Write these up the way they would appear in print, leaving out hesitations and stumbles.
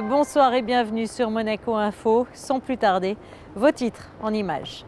Bonsoir et bienvenue sur Monaco Info. Sans plus tarder, vos titres en images.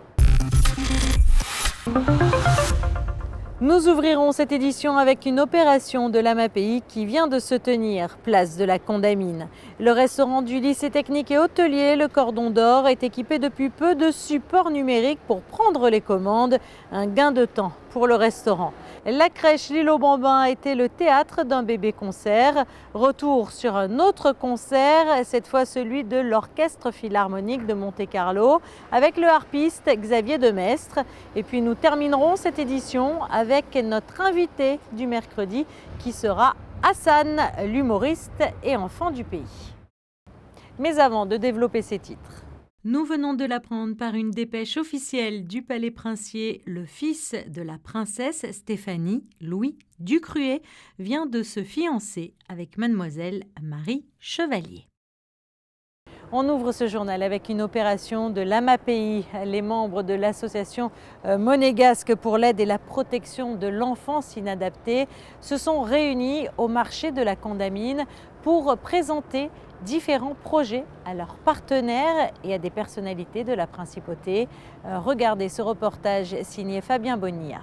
Nous ouvrirons cette édition avec une opération de l'AMAPI qui vient de se tenir, place de la Condamine. Le restaurant du lycée technique et hôtelier, le Cordon d'Or, est équipé depuis peu de supports numériques pour prendre les commandes, un gain de temps pour le restaurant. La crèche L'Île aux Bambins a été le théâtre d'un bébé-concert. Retour sur un autre concert, cette fois celui de l'Orchestre Philharmonique de Monte-Carlo, avec le harpiste Xavier Demestre. Et puis nous terminerons cette édition avec notre invité du mercredi qui sera Hassan, l'humoriste et enfant du pays. Mais avant de développer ces titres, nous venons de l'apprendre par une dépêche officielle du Palais Princier. Le fils de la princesse Stéphanie, Louis Ducruet, vient de se fiancer avec mademoiselle Marie Chevalier. On ouvre ce journal avec une opération de l'AMAPI. Les membres de l'association monégasque pour l'aide et la protection de l'enfance inadaptée se sont réunis au marché de la Condamine pour présenter différents projets à leurs partenaires et à des personnalités de la principauté. Regardez ce reportage signé Fabien Bonilla.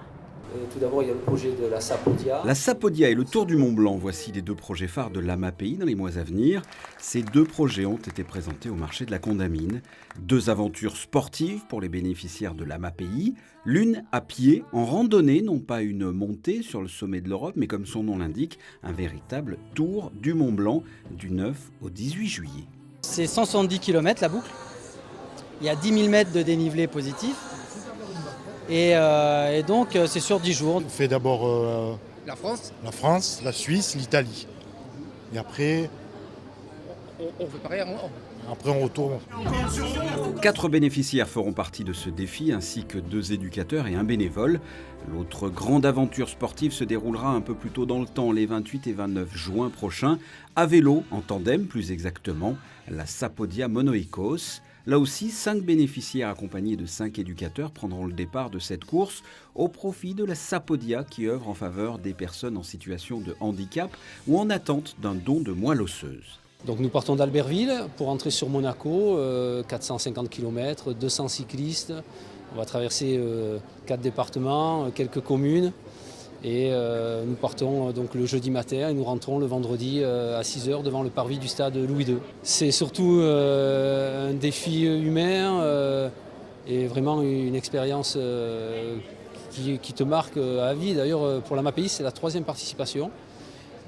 Tout d'abord, il y a le projet de la Sapodia. La Sapodia et le Tour du Mont Blanc, voici les deux projets phares de l'AMAPI dans les mois à venir. Ces deux projets ont été présentés au marché de la Condamine. Deux aventures sportives pour les bénéficiaires de l'AMAPI. L'une à pied, en randonnée, non pas une montée sur le sommet de l'Europe, mais comme son nom l'indique, un véritable Tour du Mont Blanc du 9 au 18 juillet. C'est 170 km la boucle. Il y a 10 000 mètres de dénivelé positif. Et donc c'est sur 10 jours. On fait d'abord La France, la Suisse, l'Italie. Et après, on fait pareil. on retourne. 4 bénéficiaires feront partie de ce défi, ainsi que 2 éducateurs et un bénévole. L'autre grande aventure sportive se déroulera un peu plus tôt dans le temps, les 28 et 29 juin prochains, à vélo, en tandem plus exactement, la Sapodia Monoikos. Là aussi, 5 bénéficiaires accompagnés de 5 éducateurs prendront le départ de cette course au profit de la Sapodia qui œuvre en faveur des personnes en situation de handicap ou en attente d'un don de moelle osseuse. Donc nous partons d'Albertville pour entrer sur Monaco, 450 km, 200 cyclistes. On va traverser 4 départements, quelques communes. Et nous partons donc le jeudi matin et nous rentrons le vendredi à 6h devant le parvis du stade Louis II. C'est surtout un défi humain et vraiment une expérience qui te marque à vie. D'ailleurs pour l'AMAPI c'est la 3e participation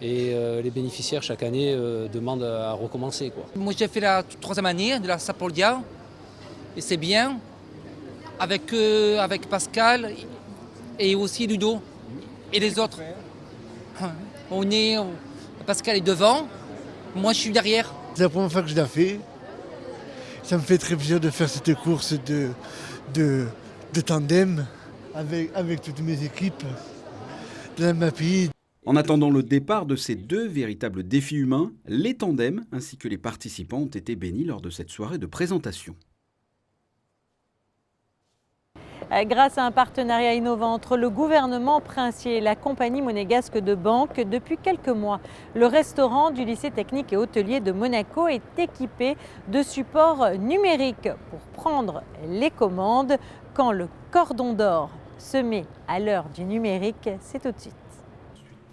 et les bénéficiaires chaque année demandent à recommencer, quoi. Moi j'ai fait la 3e année de la Sapodia et c'est bien avec Pascal et aussi Ludo. Et les autres, Pascal est devant, moi je suis derrière. C'est la première fois que je la fais. Ça me fait très plaisir de faire cette course de tandem avec toutes mes équipes de l'AMAPI. En attendant le départ de ces 2 véritables défis humains, les tandems ainsi que les participants ont été bénis lors de cette soirée de présentation. Grâce à un partenariat innovant entre le gouvernement princier et la compagnie monégasque de banque, depuis quelques mois, le restaurant du lycée technique et hôtelier de Monaco est équipé de supports numériques pour prendre les commandes. Quand le Cordon d'Or se met à l'heure du numérique, c'est tout de suite.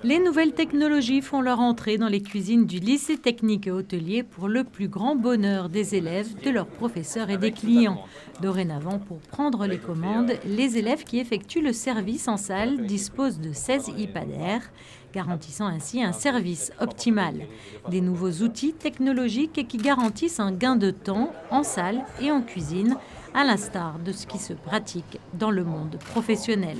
Les nouvelles technologies font leur entrée dans les cuisines du lycée technique et hôtelier pour le plus grand bonheur des élèves, de leurs professeurs et des clients. Dorénavant, pour prendre les commandes, les élèves qui effectuent le service en salle disposent de 16 iPad Air, garantissant ainsi un service optimal. Des nouveaux outils technologiques qui garantissent un gain de temps en salle et en cuisine, à l'instar de ce qui se pratique dans le monde professionnel.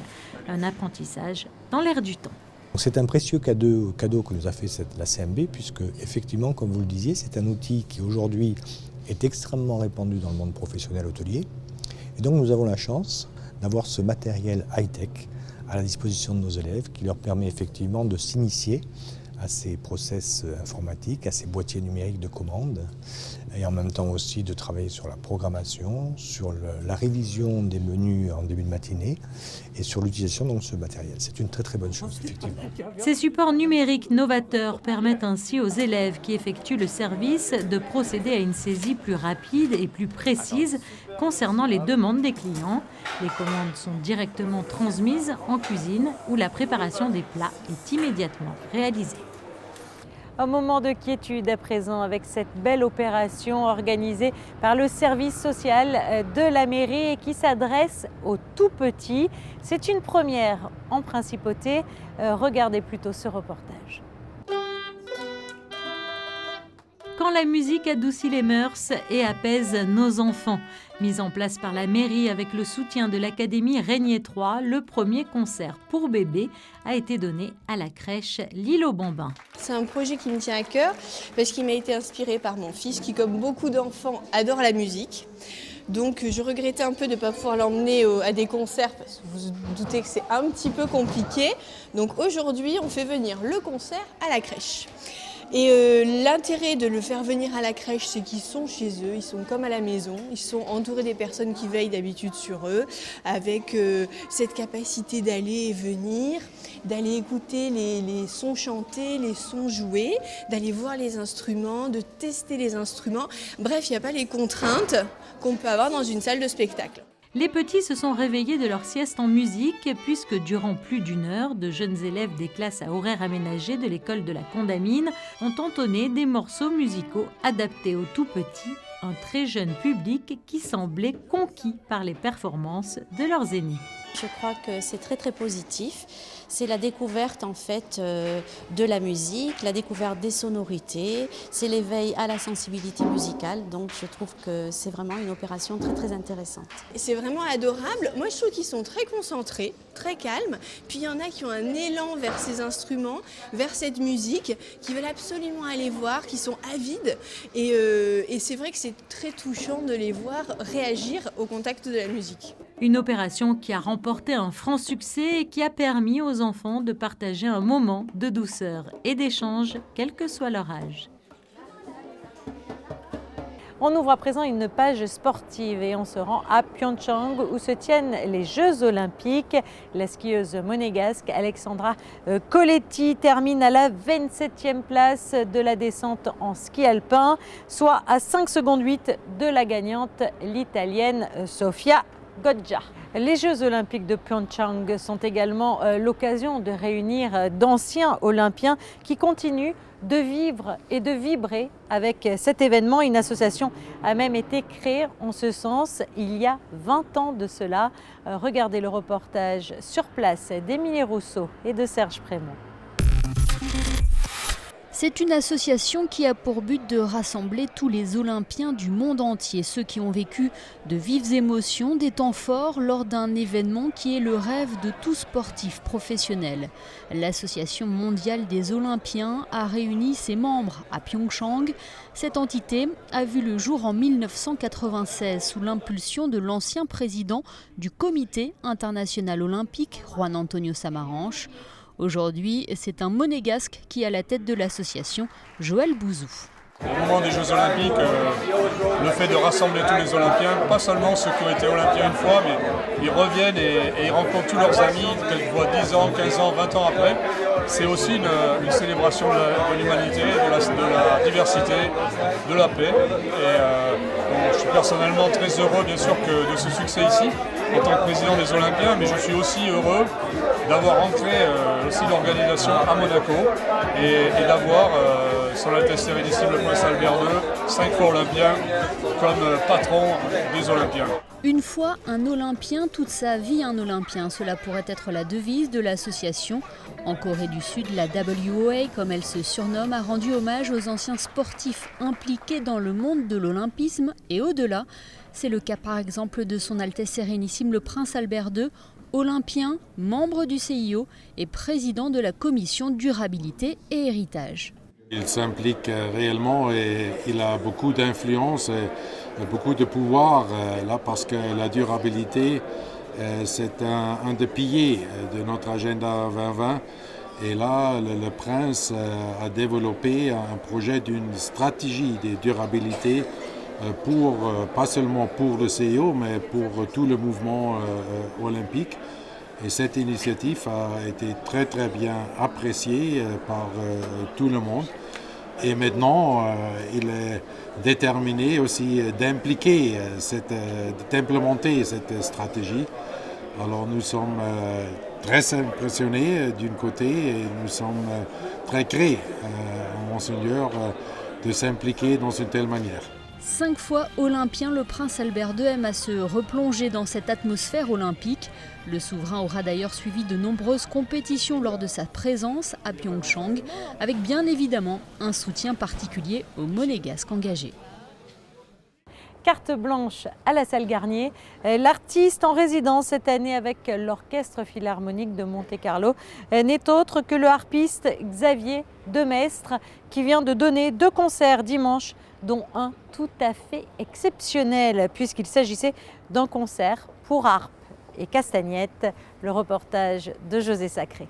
Un apprentissage dans l'air du temps. C'est un précieux cadeau que nous a fait la CMB, puisque effectivement, comme vous le disiez, c'est un outil qui aujourd'hui est extrêmement répandu dans le monde professionnel hôtelier. Et donc nous avons la chance d'avoir ce matériel high-tech à la disposition de nos élèves qui leur permet effectivement de s'initier à ces process informatiques, à ces boîtiers numériques de commande, et en même temps aussi de travailler sur la programmation, sur la révision des menus en début de matinée et sur l'utilisation de ce matériel. C'est une très très bonne chose, effectivement. Ces supports numériques novateurs permettent ainsi aux élèves qui effectuent le service de procéder à une saisie plus rapide et plus précise concernant les demandes des clients. Les commandes sont directement transmises en cuisine où la préparation des plats est immédiatement réalisée. Un moment de quiétude à présent avec cette belle opération organisée par le service social de la mairie et qui s'adresse aux tout petits. C'est une première en principauté. Regardez plutôt ce reportage. Quand la musique adoucit les mœurs et apaise nos enfants. Mise en place par la mairie avec le soutien de l'Académie Régnier 3, le premier concert pour bébés a été donné à la crèche L'Île aux Bambins. C'est un projet qui me tient à cœur parce qu'il m'a été inspiré par mon fils qui, comme beaucoup d'enfants, adore la musique. Donc je regrettais un peu de ne pas pouvoir l'emmener à des concerts parce que vous vous doutez que c'est un petit peu compliqué. Donc aujourd'hui, on fait venir le concert à la crèche. Et l'intérêt de le faire venir à la crèche, c'est qu'ils sont chez eux, ils sont comme à la maison, ils sont entourés des personnes qui veillent d'habitude sur eux, avec cette capacité d'aller et venir, d'aller écouter les sons chantés, les sons joués, d'aller voir les instruments, de tester les instruments. Bref, il n'y a pas les contraintes qu'on peut avoir dans une salle de spectacle. Les petits se sont réveillés de leur sieste en musique puisque durant plus d'une heure, de jeunes élèves des classes à horaires aménagés de l'école de la Condamine ont entonné des morceaux musicaux adaptés aux tout petits, un très jeune public qui semblait conquis par les performances de leurs aînés. Je crois que c'est très très positif. C'est la découverte en fait de la musique, la découverte des sonorités, c'est l'éveil à la sensibilité musicale. Donc je trouve que c'est vraiment une opération très très intéressante. C'est vraiment adorable. Moi je trouve qu'ils sont très concentrés, très calmes. Puis il y en a qui ont un élan vers ces instruments, vers cette musique, qui veulent absolument aller voir, qui sont avides. Et c'est vrai que c'est très touchant de les voir réagir au contact de la musique. Une opération qui a remporté un franc succès et qui a permis aux enfants de partager un moment de douceur et d'échange, quel que soit leur âge. On ouvre à présent une page sportive et on se rend à Pyeongchang où se tiennent les Jeux Olympiques. La skieuse monégasque Alexandra Coletti termine à la 27e place de la descente en ski alpin, soit à 5 secondes 8 de la gagnante, l'Italienne Sofia Goggia. Les Jeux Olympiques de Pyeongchang sont également l'occasion de réunir d'anciens Olympiens qui continuent de vivre et de vibrer avec cet événement. Une association a même été créée en ce sens il y a 20 ans de cela. Regardez le reportage sur place d'Émilie Rousseau et de Serge Prémont. C'est une association qui a pour but de rassembler tous les Olympiens du monde entier, ceux qui ont vécu de vives émotions, des temps forts lors d'un événement qui est le rêve de tout sportif professionnel. L'Association mondiale des Olympiens a réuni ses membres à Pyeongchang. Cette entité a vu le jour en 1996 sous l'impulsion de l'ancien président du Comité international olympique, Juan Antonio Samaranch. Aujourd'hui, c'est un monégasque qui est à la tête de l'association, Joël Bouzou. Au moment des Jeux Olympiques, le fait de rassembler tous les Olympiens, pas seulement ceux qui ont été Olympiens une fois, mais ils reviennent et ils rencontrent tous leurs amis, quelquefois 10 ans, 15 ans, 20 ans après. C'est aussi une célébration de l'humanité, de la diversité, de la paix. Et je suis personnellement très heureux, bien sûr, de ce succès ici, en tant que président des Olympiens, mais je suis aussi heureux d'avoir ancré aussi l'organisation à Monaco et d'avoir son Altesse Sérénissime le Prince Albert II, 5 fois olympien, comme patron des Olympiens. Une fois un Olympien, toute sa vie un Olympien. Cela pourrait être la devise de l'association. En Corée du Sud, la WOA, comme elle se surnomme, a rendu hommage aux anciens sportifs impliqués dans le monde de l'olympisme et au-delà. C'est le cas par exemple de son Altesse Sérénissime le Prince Albert II, olympien, membre du CIO et président de la commission durabilité et héritage. Il s'implique réellement et il a beaucoup d'influence et beaucoup de pouvoir là parce que la durabilité c'est un des piliers de notre agenda 2020 Et là, le prince a développé un projet d'une stratégie de durabilité pas seulement pour le CIO, mais pour tout le mouvement olympique. Et cette initiative a été très très bien appréciée par tout le monde. Et maintenant, il est déterminé aussi d'implémenter cette stratégie. Alors nous sommes très impressionnés d'une côté et nous sommes très grés au Monseigneur de s'impliquer dans une telle manière. 5 fois olympien, le prince Albert II aime à se replonger dans cette atmosphère olympique. Le souverain aura d'ailleurs suivi de nombreuses compétitions lors de sa présence à Pyeongchang, avec bien évidemment un soutien particulier aux Monégasques engagés. Carte blanche à la salle Garnier. L'artiste en résidence cette année avec l'Orchestre Philharmonique de Monte-Carlo n'est autre que le harpiste Xavier Demestre qui vient de donner 2 concerts dimanche, dont un tout à fait exceptionnel puisqu'il s'agissait d'un concert pour harpe et castagnette. Le reportage de José Sacré.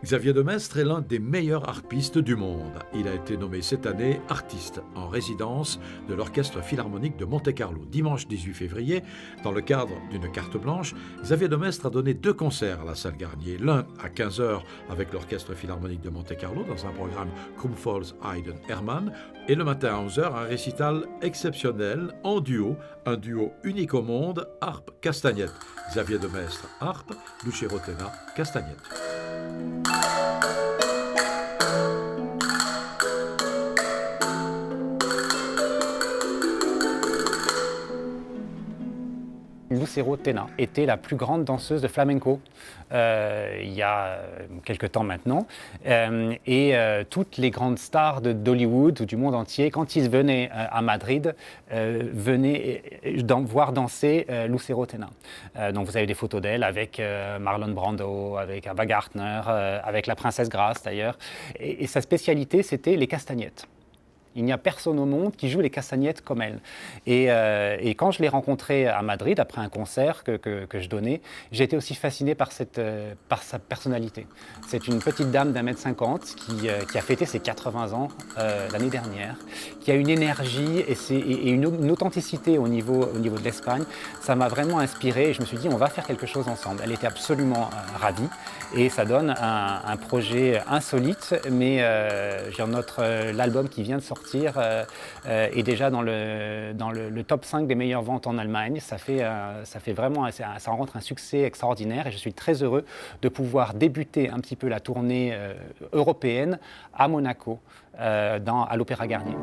Xavier Demestre est l'un des meilleurs harpistes du monde. Il a été nommé cette année artiste en résidence de l'Orchestre Philharmonique de Monte-Carlo. Dimanche 18 février, dans le cadre d'une carte blanche, Xavier Demestre a donné 2 concerts à la salle Garnier. L'un à 15h avec l'Orchestre Philharmonique de Monte-Carlo dans un programme Krumpholz Haydn Hermann et le matin à 11h un récital exceptionnel en duo, un duo unique au monde, harpe-castagnette. Xavier Demestre, harpe, Lucero Tena, castagnette. Lucero Tena était la plus grande danseuse de flamenco il y a quelque temps maintenant. Toutes les grandes stars d'Hollywood ou du monde entier, quand ils venaient à Madrid, venaient voir danser Lucero Tena. Donc vous avez des photos d'elle avec Marlon Brando, avec Ava Gardner, avec la princesse Grace d'ailleurs. Et sa spécialité, c'était les castagnettes. Il n'y a personne au monde qui joue les castagnettes comme elle. Et quand je l'ai rencontrée à Madrid, après un concert que je donnais, j'ai été aussi fasciné par sa personnalité. C'est une petite dame d'1m50 qui a fêté ses 80 ans l'année dernière, qui a une énergie et une authenticité au niveau de l'Espagne. Ça m'a vraiment inspiré et je me suis dit, on va faire quelque chose ensemble. Elle était absolument ravie et ça donne un projet insolite, mais l'album qui vient de sortir est déjà dans le top 5 des meilleures ventes en Allemagne. Ça rencontre un succès extraordinaire et je suis très heureux de pouvoir débuter un petit peu la tournée européenne à Monaco, à l'Opéra Garnier.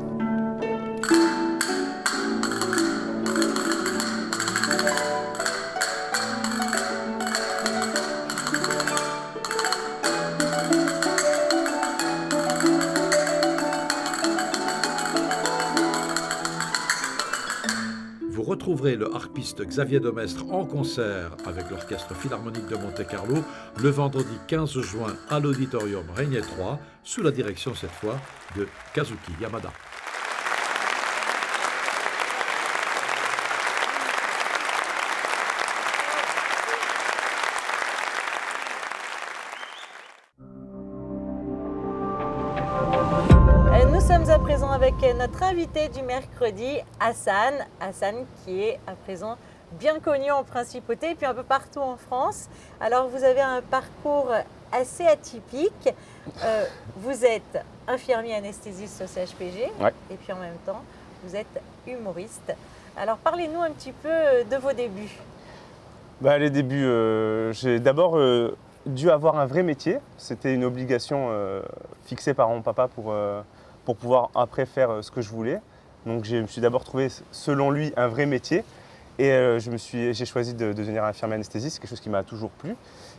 Vous retrouverez le harpiste Xavier Demestre en concert avec l'Orchestre Philharmonique de Monte-Carlo le vendredi 15 juin à l'Auditorium Régnier 3, sous la direction cette fois de Kazuki Yamada. Nous sommes à présent avec notre invité du mercredi, Hassan. Hassan qui est à présent bien connu en principauté et puis un peu partout en France. Alors vous avez un parcours assez atypique. Vous êtes infirmier anesthésiste au CHPG et puis en même temps vous êtes humoriste. Alors parlez-nous un petit peu de vos débuts. Les débuts, j'ai d'abord dû avoir un vrai métier. C'était une obligation fixée par mon papa pour pouvoir après faire ce que je voulais. Donc je me suis d'abord trouvé, selon lui, un vrai métier. Et j'ai choisi de devenir infirmier anesthésiste, c'est quelque chose qui m'a toujours plu.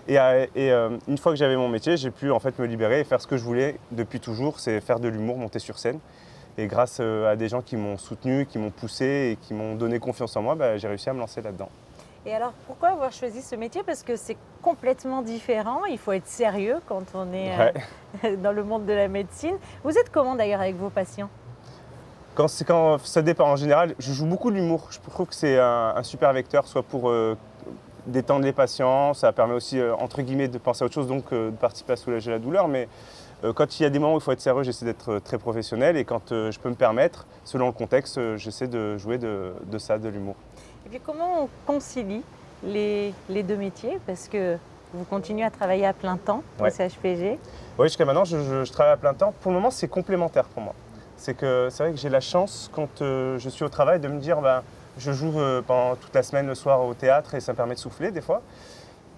Et une fois que j'avais mon métier, j'ai pu en fait me libérer et faire ce que je voulais depuis toujours, c'est faire de l'humour, monter sur scène. Et grâce à des gens qui m'ont soutenu, qui m'ont poussé et qui m'ont donné confiance en moi, j'ai réussi à me lancer là-dedans. Et alors, pourquoi avoir choisi ce métier? Parce que c'est complètement différent. Il faut être sérieux quand on est dans le monde de la médecine. Vous êtes comment d'ailleurs avec vos patients? Quand ça dépend. En général, je joue beaucoup de l'humour. Je trouve que c'est un super vecteur, soit pour détendre les patients, ça permet aussi, entre guillemets, de penser à autre chose, donc de participer à soulager la douleur. Mais quand il y a des moments où il faut être sérieux, j'essaie d'être très professionnel. Et quand je peux me permettre, selon le contexte, j'essaie de jouer de ça, de l'humour. Et puis comment on concilie les deux métiers? Parce que vous continuez à travailler à plein temps au CHPG. Oui, jusqu'à maintenant, je travaille à plein temps. Pour le moment, c'est complémentaire pour moi. C'est vrai que j'ai la chance, quand je suis au travail, de me dire je joue pendant toute la semaine le soir au théâtre et ça me permet de souffler des fois.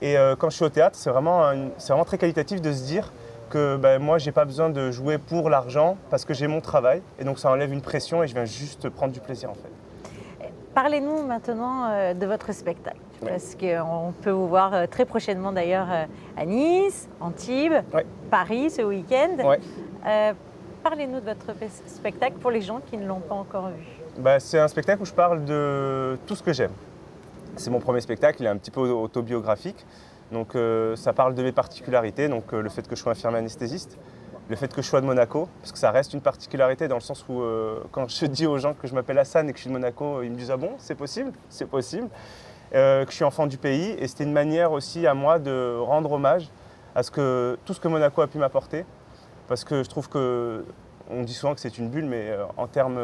Et quand je suis au théâtre, c'est vraiment très qualitatif de se dire que moi, je n'ai pas besoin de jouer pour l'argent parce que j'ai mon travail. Et donc ça enlève une pression et je viens juste prendre du plaisir en fait. Parlez-nous maintenant de votre spectacle. Parce qu'on peut vous voir très prochainement d'ailleurs à Nice, Antibes, Paris ce week-end. Parlez-nous de votre spectacle pour les gens qui ne l'ont pas encore vu. C'est un spectacle où je parle de tout ce que j'aime. C'est mon premier spectacle, il est un petit peu autobiographique. Donc ça parle de mes particularités, donc le fait que je sois infirmier anesthésiste, le fait que je sois de Monaco, parce que ça reste une particularité dans le sens où quand je dis aux gens que je m'appelle Hassan et que je suis de Monaco, ils me disent « Ah bon, c'est possible ?» C'est possible. Que je suis enfant du pays et c'était une manière aussi à moi de rendre hommage à tout ce que Monaco a pu m'apporter. Parce que je trouve on dit souvent que c'est une bulle, mais en termes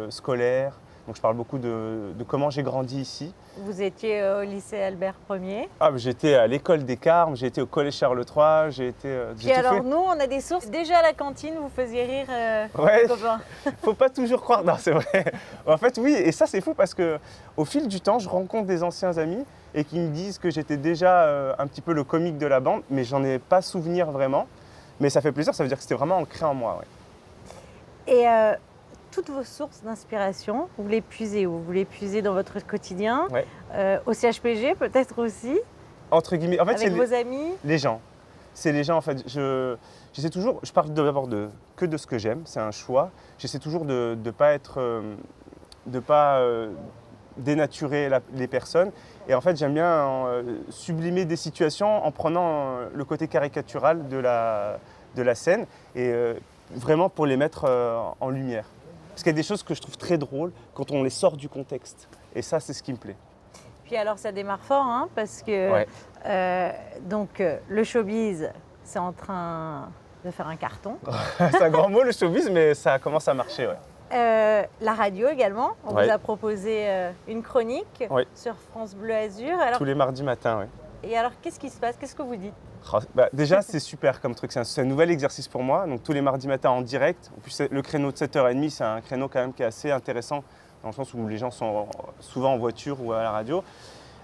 scolaires, donc je parle beaucoup de comment j'ai grandi ici. Vous étiez au lycée Albert Ier. J'étais à l'école des Carmes, j'ai été au collège Charles III, j'ai été... Et alors nous, on a des sources. Déjà à la cantine, vous faisiez rire les copains. Faut pas toujours croire, non c'est vrai. En fait oui, et ça c'est fou parce qu'au fil du temps, je rencontre des anciens amis et qui me disent que j'étais déjà un petit peu le comique de la bande, mais j'en ai pas souvenir vraiment. Mais ça fait plaisir, ça veut dire que c'était vraiment ancré en moi. Et toutes vos sources d'inspiration, vous les puisez où? Vous les puisez dans votre quotidien, au CHPG peut-être aussi? Entre guillemets, en fait, avec vos amis? Les gens. C'est les gens en fait. J'essaie toujours, je parle d'abord que de ce que j'aime, c'est un choix. J'essaie toujours de ne pas dénaturer les personnes. Et en fait, j'aime bien sublimer des situations en prenant le côté caricatural de la scène et vraiment pour les mettre en lumière. Parce qu'il y a des choses que je trouve très drôles quand on les sort du contexte. Et ça, c'est ce qui me plaît. Puis alors, ça démarre fort, hein, parce que le showbiz, c'est en train de faire un carton. C'est un grand mot, le showbiz, mais ça commence à marcher, la radio également, on vous a proposé une chronique sur France Bleu Azur. Alors, tous les mardis matins, Et alors, qu'est-ce qui se passe? Qu'est-ce que vous dites? Déjà, c'est super comme truc. C'est un nouvel exercice pour moi. Donc, tous les mardis matins en direct. En plus, le créneau de 7h30, c'est un créneau quand même qui est assez intéressant dans le sens où les gens sont souvent en voiture ou à la radio.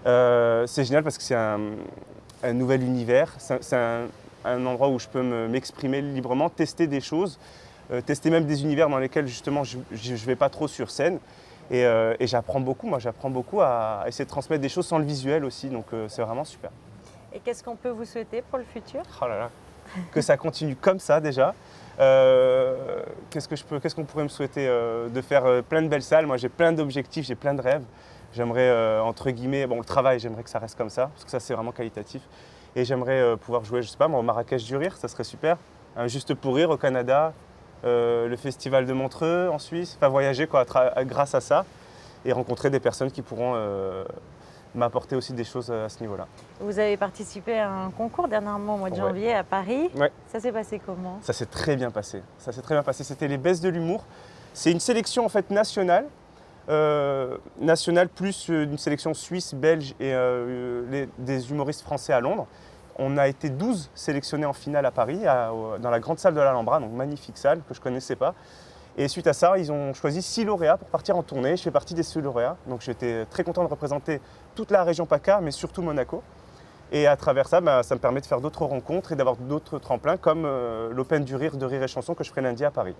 C'est génial parce que c'est un nouvel univers. C'est un endroit où je peux m'exprimer librement, tester des choses. Tester même des univers dans lesquels justement je ne vais pas trop sur scène et j'apprends beaucoup. Moi j'apprends beaucoup à essayer de transmettre des choses sans le visuel aussi, donc c'est vraiment super. Et qu'est-ce qu'on peut vous souhaiter pour le futur? Oh là là, que ça continue comme ça déjà. Qu'est-ce qu'on pourrait me souhaiter? De faire plein de belles salles. Moi j'ai plein d'objectifs, j'ai plein de rêves. J'aimerais entre guillemets, le travail j'aimerais que ça reste comme ça, parce que ça c'est vraiment qualitatif. Et j'aimerais pouvoir jouer, je sais pas moi, au Marrakech du Rire, ça serait super. Juste pour rire au Canada. Le festival de Montreux en Suisse, voyager grâce à ça et rencontrer des personnes qui pourront m'apporter aussi des choses à ce niveau-là. Vous avez participé à un concours dernièrement au mois de janvier à Paris. Ça s'est passé comment? Ça s'est très bien passé. C'était les Besses de l'humour. C'est une sélection en fait nationale, plus une sélection suisse, belge et des humoristes français à Londres. On a été 12 sélectionnés en finale à Paris, dans la grande salle de l'Alhambra, donc magnifique salle que je ne connaissais pas. Et suite à ça, ils ont choisi 6 lauréats pour partir en tournée. Je fais partie des 6 lauréats, donc j'étais très content de représenter toute la région PACA, mais surtout Monaco. Et à travers ça, ça me permet de faire d'autres rencontres et d'avoir d'autres tremplins, comme l'Open du Rire de Rire et Chanson que je ferai lundi à Paris.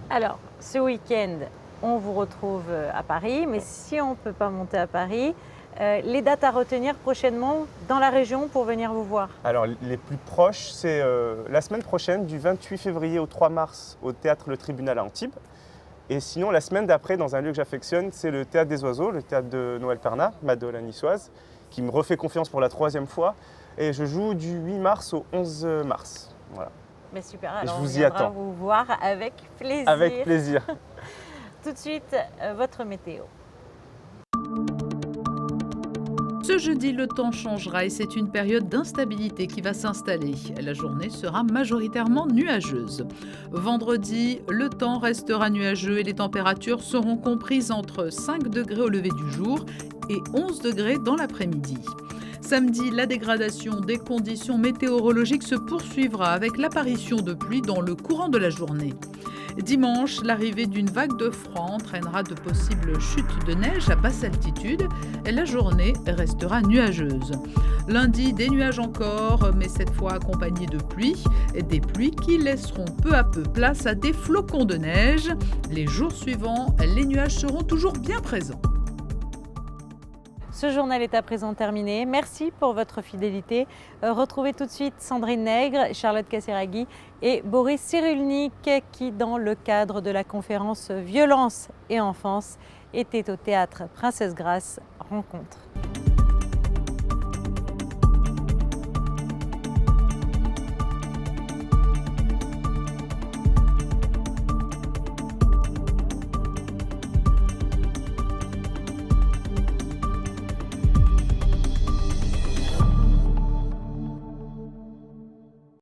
Alors, ce week-end, on vous retrouve à Paris, mais si on ne peut pas monter à Paris, les dates à retenir prochainement dans la région pour venir vous voir? Alors les plus proches, c'est la semaine prochaine, du 28 février au 3 mars, au Théâtre Le Tribunal à Antibes. Et sinon, la semaine d'après, dans un lieu que j'affectionne, c'est le Théâtre des Oiseaux, le théâtre de Noël Pernat, Mado la niçoise, qui me refait confiance pour la 3e fois. Et je joue du 8 mars au 11 mars. Voilà. Mais super, alors je vous on y attends. vous voir avec plaisir. Avec plaisir. Tout de suite, votre météo. Ce jeudi, le temps changera et c'est une période d'instabilité qui va s'installer. La journée sera majoritairement nuageuse. Vendredi, le temps restera nuageux et les températures seront comprises entre 5 degrés au lever du jour et 11 degrés dans l'après-midi. Samedi, la dégradation des conditions météorologiques se poursuivra avec l'apparition de pluie dans le courant de la journée. Dimanche, l'arrivée d'une vague de froid entraînera de possibles chutes de neige à basse altitude et la journée restera nuageuse. Lundi, des nuages encore, mais cette fois accompagnés de pluie, des pluies qui laisseront peu à peu place à des flocons de neige. Les jours suivants, les nuages seront toujours bien présents. Ce journal est à présent terminé. Merci pour votre fidélité. Retrouvez tout de suite Sandrine Nègre, Charlotte Casseraghi et Boris Cyrulnik qui, dans le cadre de la conférence Violence et enfance, étaient au théâtre Princesse Grace Rencontre.